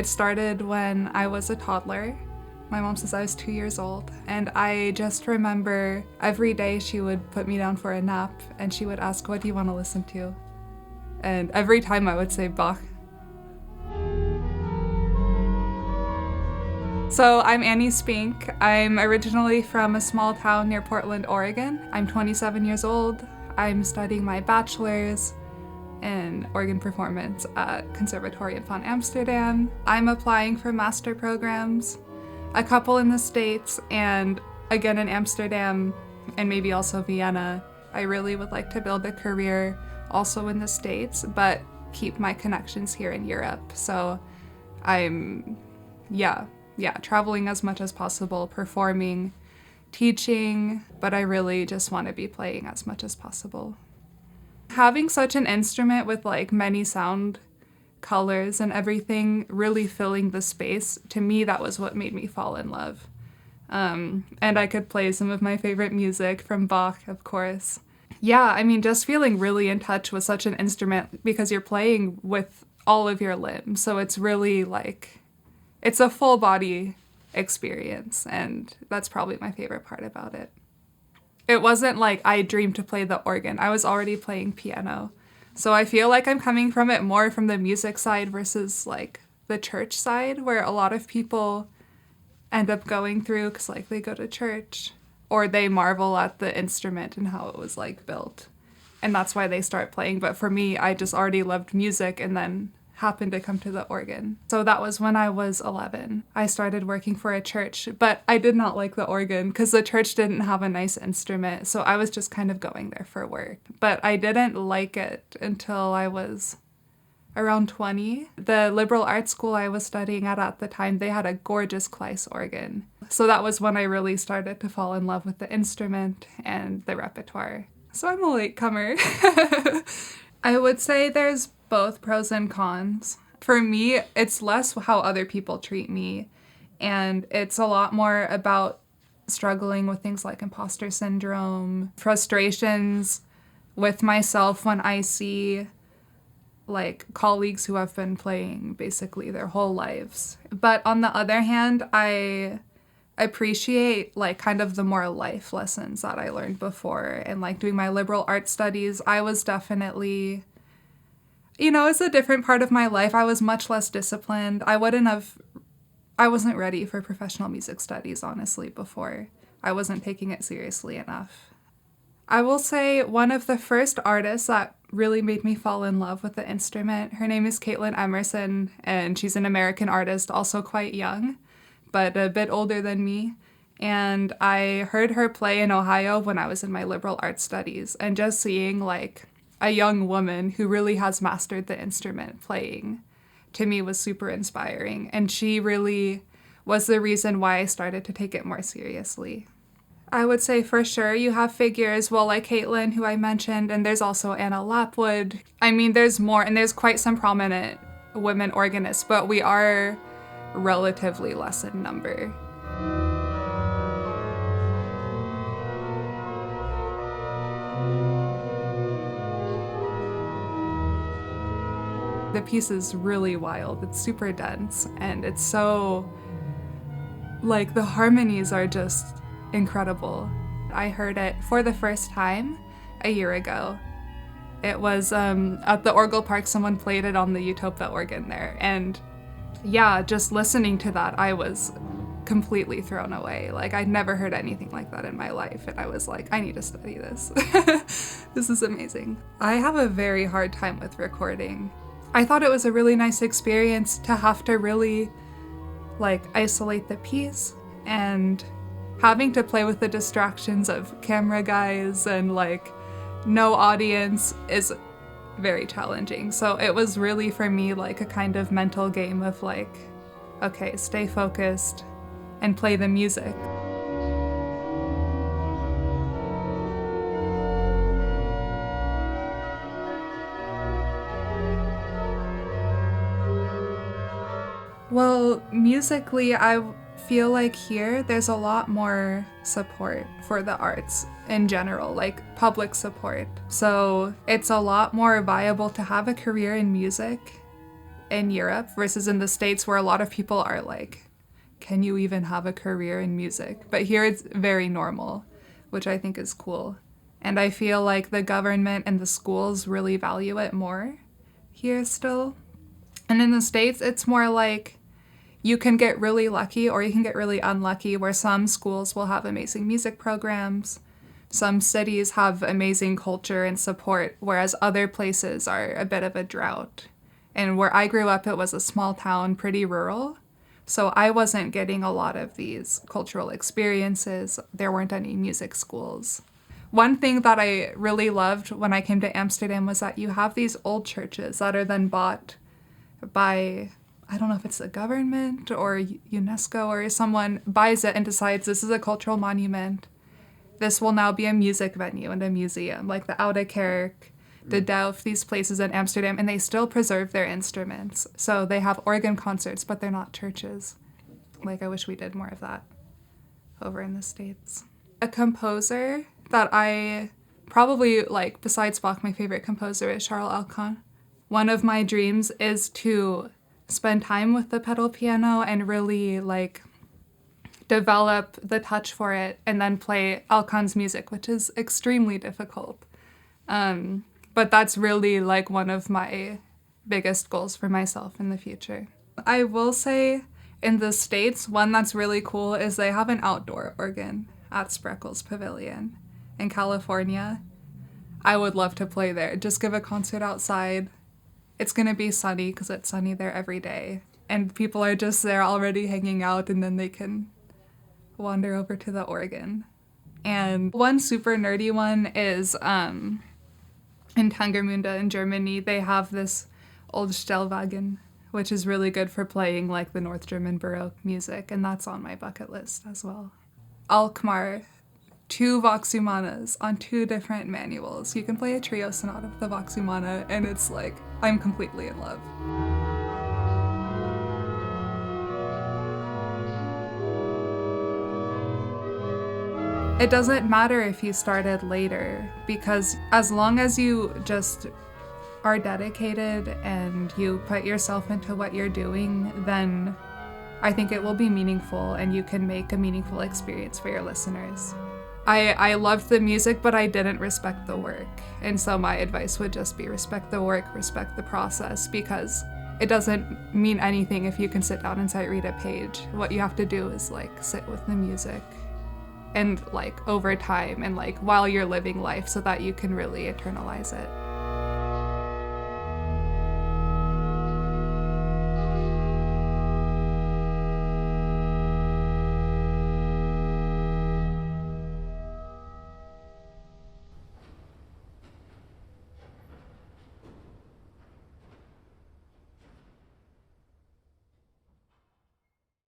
It started when I was a toddler. My mom says I was 2 years old, and I just remember every day she would put me down for a nap and she would ask, "What do you want to listen to?" And every time I would say Bach. So I'm Annie Spink. I'm originally from a small town near Portland, Oregon. I'm 27 years old. I'm studying my bachelor's in organ performance at Conservatorium van Amsterdam. I'm applying for master programs, a couple in the States and again in Amsterdam and maybe also Vienna. I really would like to build a career also in the States, but keep my connections here in Europe. So I'm, traveling as much as possible, performing, teaching, but I really just want to be playing as much as possible. Having such an instrument with like many sound colors and everything really filling the space, to me that was what made me fall in love. And I could play some of my favorite music from Bach, of course. Yeah, I mean, just feeling really in touch with such an instrument because you're playing with all of your limbs. So it's really like, it's a full body experience, and that's probably my favorite part about it. It wasn't like I dreamed to play the organ. I was already playing piano. So I feel like I'm coming from it more from the music side versus like the church side, where a lot of people end up going through because like they go to church or they marvel at the instrument and how it was like built. And that's why they start playing. But for me, I just already loved music and then happened to come to the organ. So that was when I was 11. I started working for a church, but I did not like the organ because the church didn't have a nice instrument. So I was just kind of going there for work. But I didn't like it until I was around 20. The liberal arts school I was studying at the time, they had a gorgeous Kleis organ. So that was when I really started to fall in love with the instrument and the repertoire. So I'm a latecomer. I would say there's both pros and cons. For me, it's less how other people treat me, and it's a lot more about struggling with things like imposter syndrome, frustrations with myself when I see like colleagues who have been playing basically their whole lives. But on the other hand, I appreciate like kind of the more life lessons that I learned before. And like doing my liberal arts studies, I was definitely, it's a different part of my life. I was much less disciplined. I wasn't ready for professional music studies, honestly, before. I wasn't taking it seriously enough. I will say one of the first artists that really made me fall in love with the instrument, her name is Caitlin Emerson, and she's an American artist, also quite young, but a bit older than me. And I heard her play in Ohio when I was in my liberal arts studies, and just seeing like a young woman who really has mastered the instrument playing, to me was super inspiring. And she really was the reason why I started to take it more seriously. I would say for sure you have figures, well, like Caitlin, who I mentioned, and there's also Anna Lapwood. I mean, there's more, and there's quite some prominent women organists, but we are relatively less in number. The piece is really wild. It's super dense, and it's so, like, the harmonies are just incredible. I heard it for the first time a year ago. It was at the Orgel Park, someone played it on the Utopia organ there, and yeah, just listening to that, I was completely thrown away. Like, I'd never heard anything like that in my life, and I was like, I need to study this. This is amazing. I have a very hard time with recording. I thought it was a really nice experience to have to really like isolate the piece, and having to play with the distractions of camera guys and like no audience is very challenging. So it was really for me like a kind of mental game of like, okay, stay focused and play the music. Well, musically, I feel like here there's a lot more support for the arts in general, like public support. So it's a lot more viable to have a career in music in Europe versus in the States, where a lot of people are like, can you even have a career in music? But here it's very normal, which I think is cool. And I feel like the government and the schools really value it more here still. And in the States, it's more like you can get really lucky or you can get really unlucky, where some schools will have amazing music programs. Some cities have amazing culture and support, whereas other places are a bit of a drought. And where I grew up, it was a small town, pretty rural. So I wasn't getting a lot of these cultural experiences. There weren't any music schools. One thing that I really loved when I came to Amsterdam was that you have these old churches that are then bought by, I don't know if it's the government or UNESCO, or someone buys it and decides this is a cultural monument. This will now be a music venue and a museum, like the Oude Kerk, the Delft, these places in Amsterdam, and they still preserve their instruments. So they have organ concerts, but they're not churches. Like, I wish we did more of that over in the States. A composer that I probably like, besides Bach, my favorite composer is Charles Alkan. One of my dreams is to spend time with the pedal piano and really like develop the touch for it and then play Alkan's music, which is extremely difficult. But that's really like one of my biggest goals for myself in the future. I will say in the States, one that's really cool is they have an outdoor organ at Spreckles Pavilion in California. I would love to play there. Just give a concert outside. It's gonna be sunny because it's sunny there every day. And people are just there already hanging out, and then they can wander over to the organ. And one super nerdy one is in Tangermünde in Germany, they have this old Stellwagen, which is really good for playing like the North German Baroque music, and that's on my bucket list as well. Alkmaar, 2 Vox Humanas on 2 different manuals. You can play a trio sonata with the Vox Humana, and it's like, I'm completely in love. It doesn't matter if you started later, because as long as you just are dedicated and you put yourself into what you're doing, then I think it will be meaningful and you can make a meaningful experience for your listeners. I loved the music, but I didn't respect the work. And so my advice would just be respect the work, respect the process, because it doesn't mean anything if you can sit down and sight read a page. What you have to do is like sit with the music and like over time and like while you're living life so that you can really internalize it.